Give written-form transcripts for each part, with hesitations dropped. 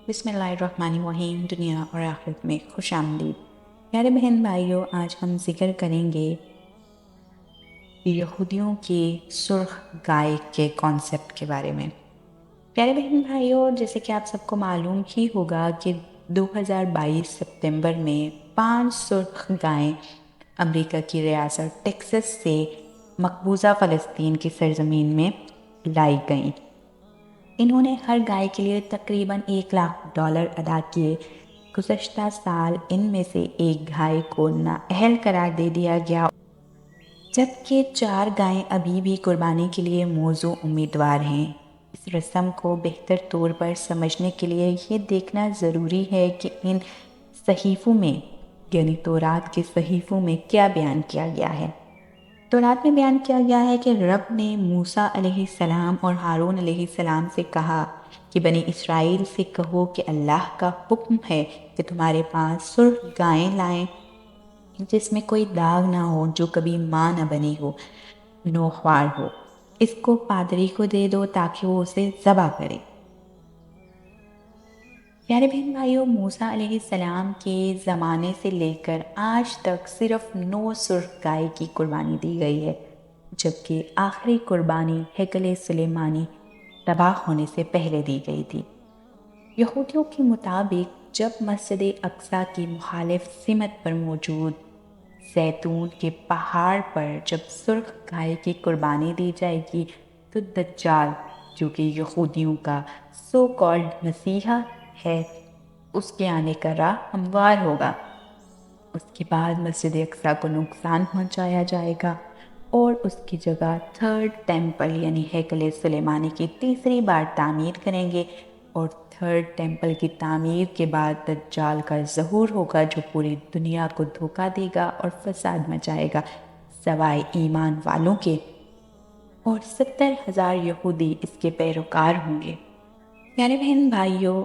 بسم اللہ الرحمن الرحیم۔ دنیا اور آخرت میں خوش آمدید۔ پیارے بہن بھائیوں، آج ہم ذکر کریں گے یہودیوں کی سرخ گائے کے کانسیپٹ کے بارے میں۔ پیارے بہن بھائیوں، جیسے کہ آپ سب کو معلوم ہی ہوگا کہ 2022 سپتمبر میں 5 سرخ گائیں امریکہ کی ریاست ٹیکساس سے مقبوضہ فلسطین کی سرزمین میں لائی گئیں۔ انہوں نے ہر گائے کے لیے تقریباً $1,00,000 ادا کیے۔ گزشتہ سال ان میں سے ایک گائے کو نااہل قرار دے دیا گیا، جبکہ 4 گائیں ابھی بھی قربانی کے لیے موزوں امیدوار ہیں۔ اس رسم کو بہتر طور پر سمجھنے کے لیے یہ دیکھنا ضروری ہے کہ ان صحیفوں میں یعنی تورات کے صحیفوں میں کیا بیان کیا گیا ہے۔ تورات میں بیان کیا گیا ہے کہ رب نے موسیٰ علیہ السلام اور ہارون علیہ السلام سے کہا کہ بنی اسرائیل سے کہو کہ اللہ کا حکم ہے کہ تمہارے پاس سرخ گائیں لائیں جس میں کوئی داغ نہ ہو، جو کبھی ماں نہ بنی ہو، نوخوار ہو۔ اس کو پادری کو دے دو تاکہ وہ اسے ذبح کرے۔ پیارے بہن بھائیوں، موسیٰ علیہ السلام کے زمانے سے لے کر آج تک صرف 9 سرخ گائے کی قربانی دی گئی ہے، جبکہ آخری قربانی ہیکل سلیمانی تباہ ہونے سے پہلے دی گئی تھی۔ یہودیوں کے مطابق جب مسجد اقصیٰ کی مخالف سمت پر موجود زیتون کے پہاڑ پر جب سرخ گائے کی قربانی دی جائے گی تو دجال، جو کہ یہودیوں کا سو کالڈ مسیحا ہے، اس کے آنے کا راہ ہموار ہوگا۔ اس کے بعد مسجد اقصیٰ کو نقصان پہنچایا جائے گا اور اس کی جگہ 3rd ٹیمپل یعنی ہیکل سلیمانی کی تیسری بار تعمیر کریں گے، اور 3rd ٹیمپل کی تعمیر کے بعد دجال کا ظہور ہوگا جو پوری دنیا کو دھوکہ دے گا اور فساد مچائے گا، سوائے ایمان والوں کے، اور 70,000 یہودی اس کے پیروکار ہوں گے۔ پیارے بہن بھائیوں،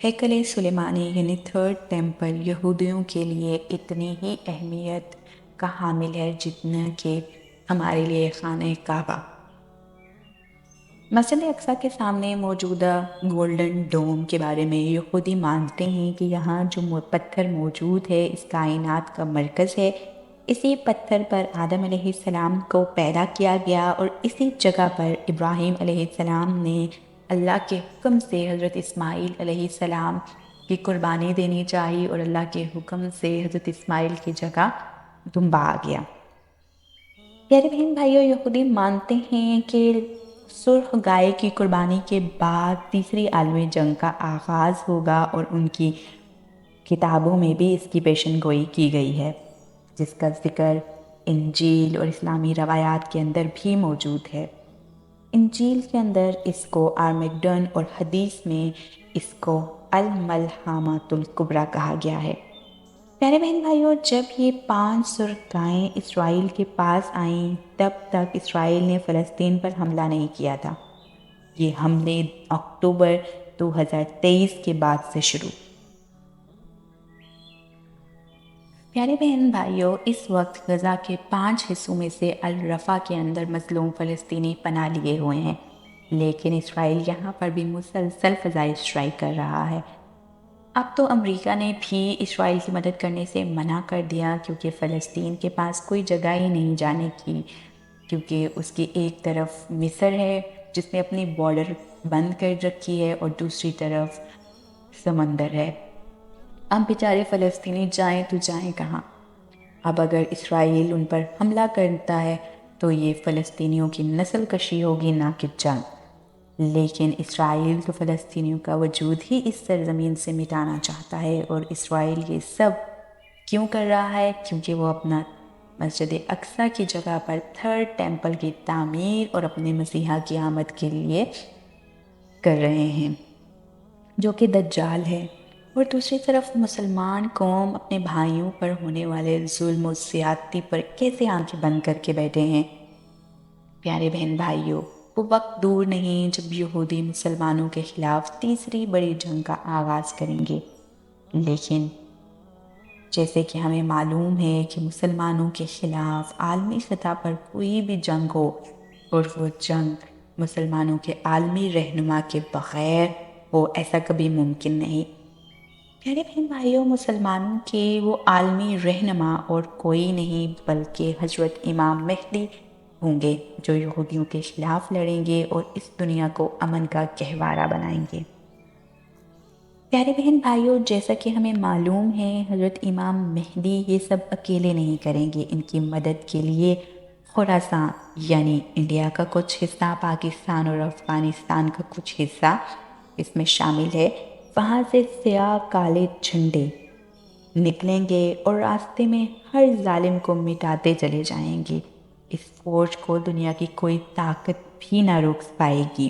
ہیکل سلیمانی یعنی 3rd ٹیمپل یہودیوں کے لیے اتنی ہی اہمیت کا حامل ہے جتنا کہ ہمارے لیے خانہ کعبہ۔ مسجد اقصیٰ کے سامنے موجودہ گولڈن ڈوم کے بارے میں یہودی مانتے ہیں کہ یہاں جو پتھر موجود ہے اس کائنات کا مرکز ہے۔ اسی پتھر پر آدم علیہ السلام کو پیدا کیا گیا، اور اسی جگہ پر ابراہیم علیہ السلام نے اللہ کے حکم سے حضرت اسماعیل علیہ السلام کی قربانی دینی چاہی، اور اللہ کے حکم سے حضرت اسماعیل کی جگہ دمبا آ گیا۔ پیارے بہن بھائیوں، یہودی مانتے ہیں کہ سرخ گائے کی قربانی کے بعد تیسری عالمی جنگ کا آغاز ہوگا، اور ان کی کتابوں میں بھی اس کی پیشن گوئی کی گئی ہے، جس کا ذکر انجیل اور اسلامی روایات کے اندر بھی موجود ہے۔ انجیل کے اندر اس کو آرمیگڈن اور حدیث میں اس کو الملحمۃ الکبریٰ کہا گیا ہے۔ پیارے بہن بھائیوں، جب یہ 5 سرخ گائیں اسرائیل کے پاس آئیں تب تک اسرائیل نے فلسطین پر حملہ نہیں کیا تھا۔ یہ حملے اکتوبر 2023 کے بعد سے شروع۔ پیارے بہن بھائیوں، اس وقت غزہ کے 5 حصوں میں سے الرفا کے اندر مظلوم فلسطینی پناہ لیے ہوئے ہیں، لیکن اسرائیل یہاں پر بھی مسلسل فضائی اسٹرائک کر رہا ہے۔ اب تو امریکہ نے بھی اسرائیل کی مدد کرنے سے منع کر دیا، کیونکہ فلسطین کے پاس کوئی جگہ ہی نہیں جانے کی، کیونکہ اس کی ایک طرف مصر ہے جس نے اپنی بارڈر بند کر رکھی ہے، اور دوسری طرف سمندر ہے۔ اب بیچارے فلسطینی جائیں تو جائیں کہاں؟ اب اگر اسرائیل ان پر حملہ کرتا ہے تو یہ فلسطینیوں کی نسل کشی ہوگی، نہ کہ جنگ۔ لیکن اسرائیل تو فلسطینیوں کا وجود ہی اس سرزمین سے مٹانا چاہتا ہے، اور اسرائیل یہ سب کیوں کر رہا ہے؟ کیونکہ وہ اپنا مسجد اقصیٰ کی جگہ پر 3rd ٹیمپل کی تعمیر اور اپنے مسیحا کی آمد کے لیے کر رہے ہیں، جو کہ دجال ہے۔ اور دوسری طرف مسلمان قوم اپنے بھائیوں پر ہونے والے ظلم و زیادتی پر کیسے آنکھیں بند کر کے بیٹھے ہیں؟ پیارے بہن بھائیوں، وہ وقت دور نہیں جب یہودی مسلمانوں کے خلاف تیسری بڑی جنگ کا آغاز کریں گے، لیکن جیسے کہ ہمیں معلوم ہے کہ مسلمانوں کے خلاف عالمی سطح پر کوئی بھی جنگ ہو اور وہ جنگ مسلمانوں کے عالمی رہنما کے بغیر ہو، ایسا کبھی ممکن نہیں۔ پیارے بہن بھائیوں، مسلمانوں کے وہ عالمی رہنما اور کوئی نہیں بلکہ حضرت امام مہدی ہوں گے، جو یہودیوں کے خلاف لڑیں گے اور اس دنیا کو امن کا گہوارہ بنائیں گے۔ پیارے بہن بھائیوں، جیسا کہ ہمیں معلوم ہے، حضرت امام مہدی یہ سب اکیلے نہیں کریں گے۔ ان کی مدد کے لیے خراسان یعنی انڈیا کا کچھ حصہ، پاکستان اور افغانستان کا کچھ حصہ اس میں شامل ہے، وہاں سے سیاہ کالے جھنڈے نکلیں گے اور راستے میں ہر ظالم کو مٹاتے چلے جائیں گے۔ اس فوج کو دنیا کی کوئی طاقت بھی نہ روک پائے گی۔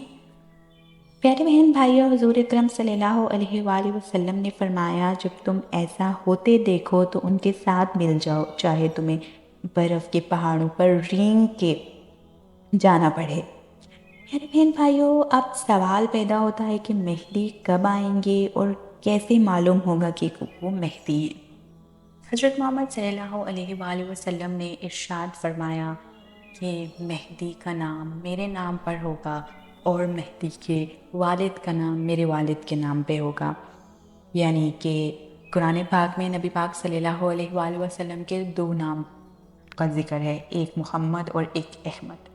پیارے بہن بھائیوں، حضور اکرم صلی اللہ علیہ وآلہ وسلم نے فرمایا، جب تم ایسا ہوتے دیکھو تو ان کے ساتھ مل جاؤ، چاہے تمہیں برف کے پہاڑوں پر رینگ کے جانا پڑے۔ پیارے بہن بھائیوں، اب سوال پیدا ہوتا ہے کہ مہدی کب آئیں گے اور کیسے معلوم ہوگا کہ وہ مہدی ہے؟ حضرت محمد صلی اللہ علیہ وآلہ وسلم نے ارشاد فرمایا کہ مہدی کا نام میرے نام پر ہوگا اور مہدی کے والد کا نام میرے والد کے نام پہ ہوگا۔ یعنی کہ قرآن پاک میں نبی پاک صلی اللہ علیہ وآلہ وسلم کے 2 نام کا ذکر ہے، ایک محمد اور ایک احمد۔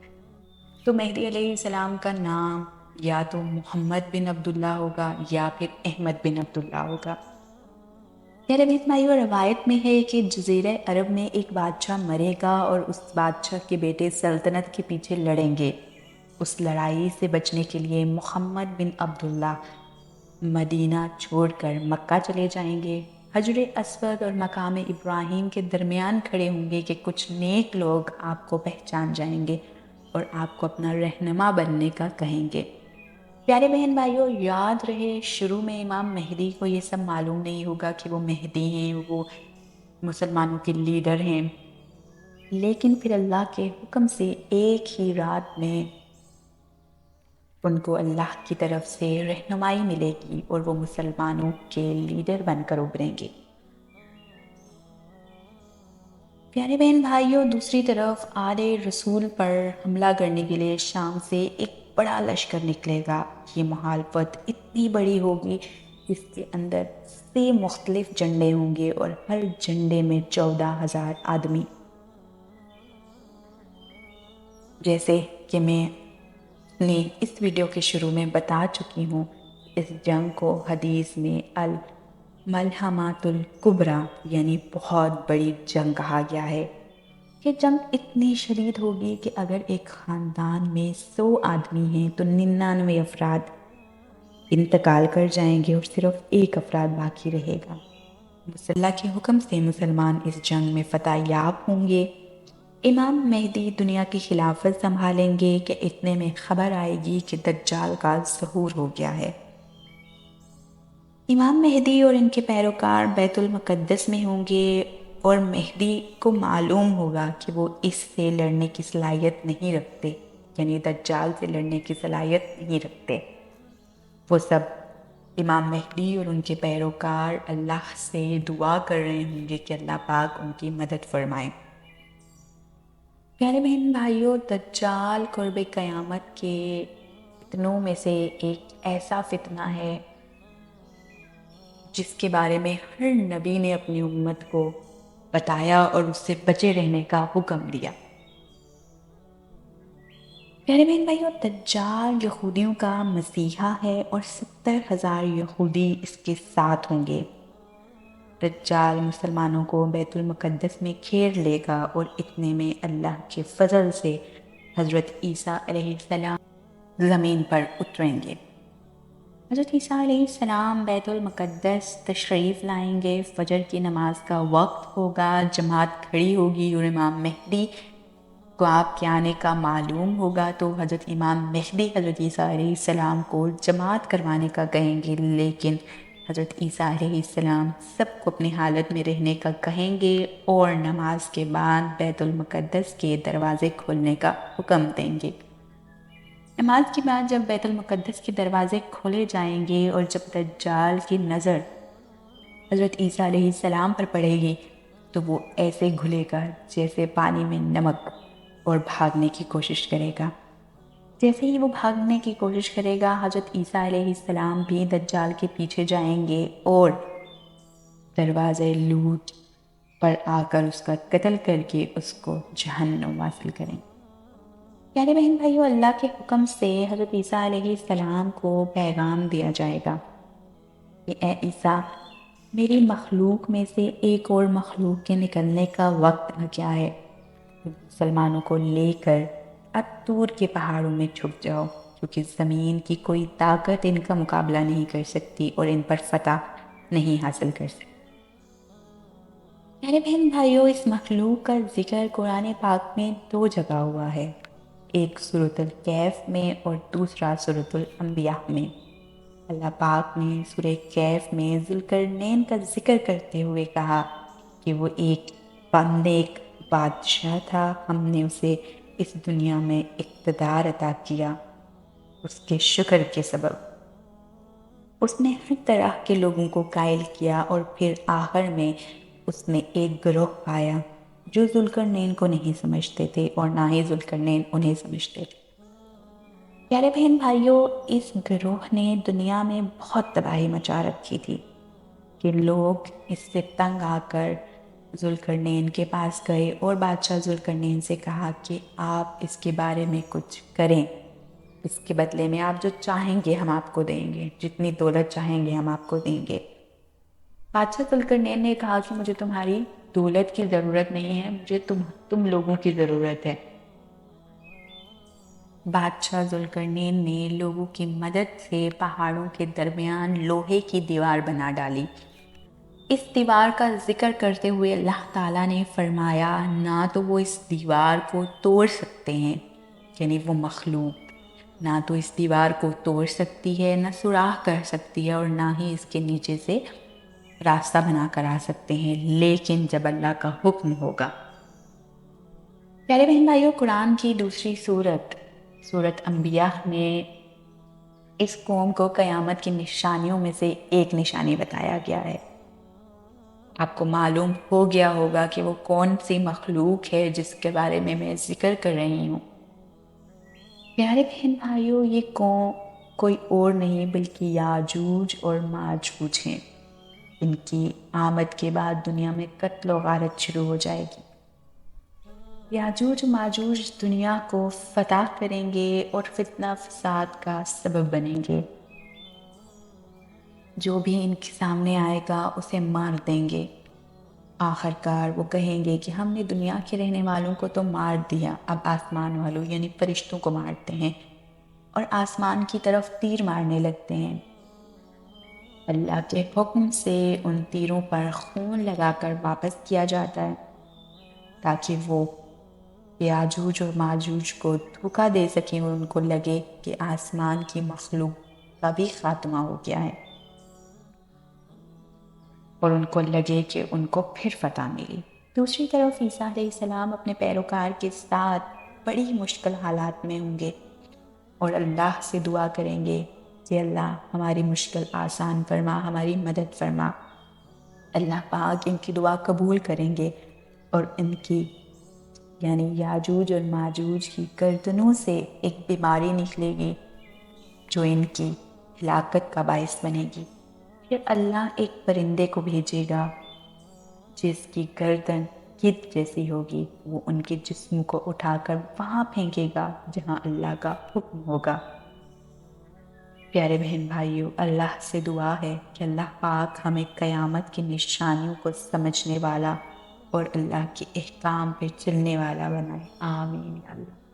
تو مہدی علیہ السلام کا نام یا تو محمد بن عبداللہ ہوگا یا پھر احمد بن عبداللہ ہوگا۔ پیارے بہن بھائیوں، روایت میں ہے کہ جزیرہ عرب میں ایک بادشاہ مرے گا اور اس بادشاہ کے بیٹے سلطنت کے پیچھے لڑیں گے۔ اس لڑائی سے بچنے کے لیے محمد بن عبداللہ مدینہ چھوڑ کر مکہ چلے جائیں گے۔ حجر اسود اور مقام ابراہیم کے درمیان کھڑے ہوں گے کہ کچھ نیک لوگ آپ کو پہچان جائیں گے اور آپ کو اپنا رہنما بننے کا کہیں گے۔ پیارے بہن بھائیوں، یاد رہے، شروع میں امام مہدی کو یہ سب معلوم نہیں ہوگا کہ وہ مہدی ہیں، وہ مسلمانوں کے لیڈر ہیں، لیکن پھر اللہ کے حکم سے ایک ہی رات میں ان کو اللہ کی طرف سے رہنمائی ملے گی اور وہ مسلمانوں کے لیڈر بن کر ابھریں گے۔ پیارے بہن بھائیوں، دوسری طرف آل رسول پر حملہ کرنے کے لیے شام سے ایک بڑا لشکر نکلے گا۔ یہ مخالفت اتنی بڑی ہوگی، اس کے اندر سے مختلف جھنڈے ہوں گے اور ہر جھنڈے میں 14,000 آدمی۔ جیسے کہ میں نے اس ویڈیو کے شروع میں بتا چکی ہوں، اس جنگ کو حدیث میں الملحمۃ الکبریٰ یعنی بہت بڑی جنگ کہا گیا ہے۔ یہ جنگ اتنی شدید ہوگی کہ اگر ایک خاندان میں 100 آدمی ہیں تو 99 افراد انتقال کر جائیں گے اور صرف ایک افراد باقی رہے گا۔ اللہ کے حکم سے مسلمان اس جنگ میں فتح یاب ہوں گے۔ امام مہدی دنیا کی خلافت سنبھالیں گے کہ اتنے میں خبر آئے گی کہ دجال کا ظہور ہو گیا ہے۔ امام مہدی اور ان کے پیروکار بیت المقدس میں ہوں گے اور مہدی کو معلوم ہوگا کہ وہ اس سے لڑنے کی صلاحیت نہیں رکھتے، یعنی دجال سے لڑنے کی صلاحیت نہیں رکھتے۔ وہ سب امام مہدی اور ان کے پیروکار اللہ سے دعا کر رہے ہوں گے کہ اللہ پاک ان کی مدد فرمائے۔ پیارے بہن بھائیوں، دجال قرب قیامت کے فتنوں میں سے ایک ایسا فتنہ ہے جس کے بارے میں ہر نبی نے اپنی امت کو بتایا اور اس سے بچے رہنے کا حکم دیا۔ پیارے بہن بھائیوں، دجال یہودیوں کا مسیحا ہے اور 70,000 یہودی اس کے ساتھ ہوں گے۔ دجال مسلمانوں کو بیت المقدس میں گھیر لے گا اور اتنے میں اللہ کے فضل سے حضرت عیسیٰ علیہ السلام زمین پر اتریں گے۔ حضرت عیسیٰ علیہ السلام بیت المقدس تشریف لائیں گے، فجر کی نماز کا وقت ہوگا، جماعت کھڑی ہوگی اور امام مہدی کو آپ کے آنے کا معلوم ہوگا تو حضرت امام مہدی حضرت عیسیٰ علیہ السلام کو جماعت کروانے کا کہیں گے، لیکن حضرت عیسیٰ علیہ السلام سب کو اپنی حالت میں رہنے کا کہیں گے اور نماز کے بعد بیت المقدس کے دروازے کھولنے کا حکم دیں گے۔ نماز کے بعد جب بیت المقدس کے دروازے کھولے جائیں گے اور جب دجال کی نظر حضرت عیسیٰ علیہ السلام پر پڑے گی تو وہ ایسے گھلے گا جیسے پانی میں نمک اور بھاگنے کی کوشش کرے گا۔ جیسے ہی وہ بھاگنے کی کوشش کرے گا، حضرت عیسیٰ علیہ السلام بھی دجال کے پیچھے جائیں گے اور دروازے لوٹ پر آ کر اس کا قتل کر کے اس کو جہنم واصل کریں۔ پیارے بہن بھائیو، اللہ کے حکم سے حضرت عیسیٰ علیہ السلام کو پیغام دیا جائے گا کہ اے عیسیٰ، میری مخلوق میں سے ایک اور مخلوق کے نکلنے کا وقت آ گیا ہے۔ مسلمانوں کو لے کر اب طور کے پہاڑوں میں چھپ جاؤ، کیونکہ زمین کی کوئی طاقت ان کا مقابلہ نہیں کر سکتی اور ان پر فتح نہیں حاصل کر سکتی۔ میرے بہن بھائیوں، اس مخلوق کا ذکر قرآن پاک میں 2 جگہ ہوا ہے، ایک سورۃ الکہف میں اور دوسرا سورۃ الانبیاء میں۔ اللہ پاک نے سورہ کہف میں ذوالقرنین کا ذکر کرتے ہوئے کہا کہ وہ ایک نیک بادشاہ تھا، ہم نے اسے اس دنیا میں اقتدار عطا کیا اس کے شکر کے سبب۔ اس نے ہر طرح کے لوگوں کو قائل کیا اور پھر آخر میں اس نے ایک گروہ پایا جو ذوالقرنین کو نہیں سمجھتے تھے اور نہ ہی ذوالقرنین انہیں سمجھتے تھے۔ پیارے بہن بھائیوں، اس گروہ نے دنیا میں بہت تباہی مچا رکھی تھی کہ لوگ اس سے تنگ آ کر ذوالقرنین کے پاس گئے اور بادشاہ ذوالقرنین سے کہا کہ آپ اس کے بارے میں کچھ کریں، اس کے بدلے میں آپ جو چاہیں گے ہم آپ کو دیں گے، جتنی دولت چاہیں گے ہم آپ کو دیں گے۔ بادشاہ ذوالقرنین نے کہا کہ مجھے تمہاری دولت کی ضرورت نہیں ہے، مجھے تم لوگوں کی ضرورت ہے۔ بادشاہ ذوالقرنین نے لوگوں کی مدد سے پہاڑوں کے درمیان لوہے کی دیوار بنا ڈالی۔ اس دیوار کا ذکر کرتے ہوئے اللہ تعالیٰ نے فرمایا، نہ تو وہ اس دیوار کو توڑ سکتے ہیں، یعنی وہ مخلوق نہ تو اس دیوار کو توڑ سکتی ہے، نہ سوراخ کر سکتی ہے، اور نہ ہی اس کے نیچے سے راستہ بنا کر آ سکتے ہیں، لیکن جب اللہ کا حکم ہوگا۔ پیارے بہن بھائیوں، قرآن کی دوسری سورۃ انبیاء میں اس قوم کو قیامت کی نشانیوں میں سے ایک نشانی بتایا گیا ہے۔ آپ کو معلوم ہو گیا ہوگا کہ وہ کون سی مخلوق ہے جس کے بارے میں ذکر کر رہی ہوں۔ پیارے بہن بھائیوں، یہ قوم کوئی اور نہیں بلکہ یاجوج اور ماجوج ہیں۔ ان کی آمد کے بعد دنیا میں قتل و غارت شروع ہو جائے گی۔ یاجوج و ماجوج دنیا کو فتح کریں گے اور فتنہ فساد کا سبب بنیں گے۔ جو بھی ان کے سامنے آئے گا اسے مار دیں گے۔ آخر کار وہ کہیں گے کہ ہم نے دنیا کے رہنے والوں کو تو مار دیا، اب آسمان والوں یعنی فرشتوں کو مارتے ہیں، اور آسمان کی طرف تیر مارنے لگتے ہیں۔ اللہ کے حکم سے ان تیروں پر خون لگا کر واپس کیا جاتا ہے تاکہ وہ یاجوج اور ماجوج کو دھوکہ دے سکیں اور ان کو لگے کہ آسمان کی مخلوق کا بھی خاتمہ ہو گیا ہے، اور ان کو لگے کہ ان کو پھر فتح ملی۔ دوسری طرف عیسیٰ علیہ السلام اپنے پیروکار کے ساتھ بڑی مشکل حالات میں ہوں گے اور اللہ سے دعا کریں گے کہ اللہ ہماری مشکل آسان فرما، ہماری مدد فرما۔ اللہ پاک ان کی دعا قبول کریں گے اور ان کی یعنی یاجوج اور ماجوج کی گردنوں سے ایک بیماری نکلے گی جو ان کی ہلاکت کا باعث بنے گی۔ پھر اللہ ایک پرندے کو بھیجے گا جس کی گردن گدھ جیسی ہوگی، وہ ان کے جسم کو اٹھا کر وہاں پھینکے گا جہاں اللہ کا حکم ہوگا۔ پیارے بہن بھائیوں، اللہ سے دعا ہے کہ اللہ پاک ہمیں قیامت کی نشانیوں کو سمجھنے والا اور اللہ کے احکام پہ چلنے والا بنائے۔ آمین اللہ۔